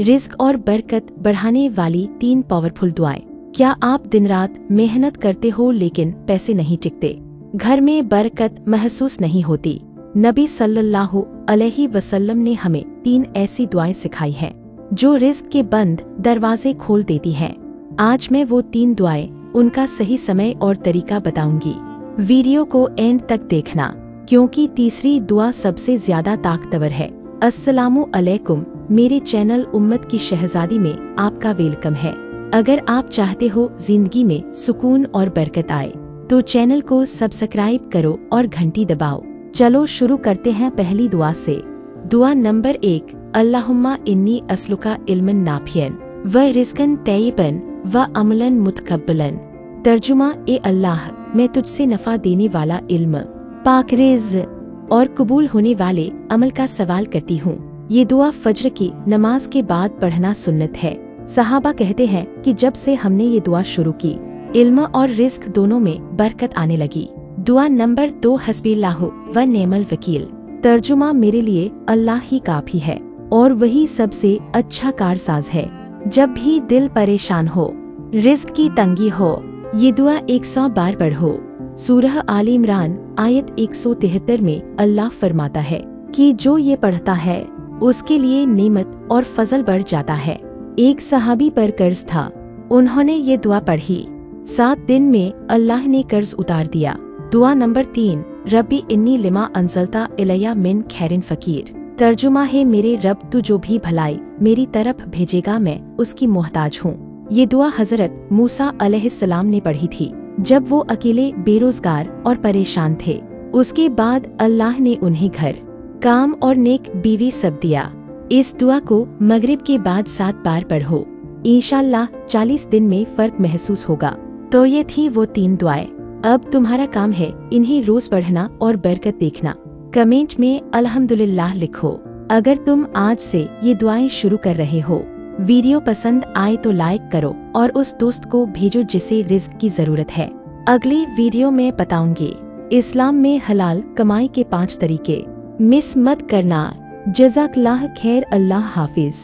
Risk और बरकत बढ़ाने वाली 3 पावरफुल दुआएं। क्या आप दिन रात मेहनत करते हो लेकिन पैसे नहीं टिकते? घर में बरकत महसूस नहीं होती? नबी सल्लल्लाहु अलैहि वसल्लम ने हमें 3 ऐसी दुआएं सिखाई हैं जो रिस्क के बंद दरवाजे खोल देती हैं। आज मैं वो 3 दुआएं, उनका सही समय और तरीका बताऊंगी। वीडियो को एंड तक देखना, क्योंकि तीसरी दुआ सबसे ज्यादा ताकतवर है। अस्सलामु अलैकुम, मेरे चैनल उम्मत की शहजादी में आपका वेलकम है। अगर आप चाहते हो जिंदगी में सुकून और बरकत आए तो चैनल को सब्सक्राइब करो और घंटी दबाओ। चलो शुरू करते हैं पहली दुआ से। दुआ नंबर 1, अल्लाहुम्मा इन्नी अस्लुका इल्मन नाफियन व रिज़्क़न तय्यबन व अमलन मुतकब्बलन। तर्जुमा, ए अल्लाह, मैं तुझसे नफा देने वाला इल्म, पाक रिज़्क़ और कबूल होने वाले अमल का सवाल करती हूँ। ये दुआ फज्र की नमाज के बाद पढ़ना सुन्नत है। सहाबा कहते हैं कि जब से हमने ये दुआ शुरू की, इल्म और रिस्क दोनों में बरकत आने लगी। दुआ नंबर 2, हस्बिल्लाहु व नेमल वकील। तर्जुमा, मेरे लिए अल्लाह ही काफी है और वही सबसे अच्छा कारसाज है। जब भी दिल परेशान हो, रिस्क की तंगी हो, ये दुआ 100 बार पढ़ो। सूरह आल इमरान आयत 173 में अल्लाह फरमाता है कि जो ये पढ़ता है उसके लिए नेमत और फजल बढ़ जाता है। एक सहाबी पर कर्ज था, उन्होंने ये दुआ पढ़ी, 7 दिन में अल्लाह ने कर्ज उतार दिया। दुआ नंबर 3, रब्बी इन्नी लिमा अंजलता इलैया मिन खैरिन फकीर। तर्जुमा है, मेरे रब तू जो भी भलाई मेरी तरफ भेजेगा मैं उसकी मोहताज हूँ। ये दुआ हजरत मूसा अलैहिस्सलाम ने पढ़ी थी जब वो अकेले बेरोजगार और परेशान थे। उसके बाद अल्लाह ने उन्हें घर, काम और नेक बीवी सब दिया। इस दुआ को मगरिब के बाद 7 बार पढ़ो, इंशाअल्लाह 40 दिन में फर्क महसूस होगा। तो ये थी वो 3 दुआएं। अब तुम्हारा काम है इन्हें रोज पढ़ना और बरकत देखना। कमेंट में अल्हम्दुलिल्लाह लिखो अगर तुम आज से ये दुआएं शुरू कर रहे हो। वीडियो पसंद आए तो लाइक करो और उस दोस्त को भेजो जिसे रिज़्क़ की जरूरत है। अगली वीडियो में बताऊंगी इस्लाम में हलाल कमाई के 5 तरीके। मिस मत करना। जज़ाकल्लाह खैर, अल्लाह हाफिज।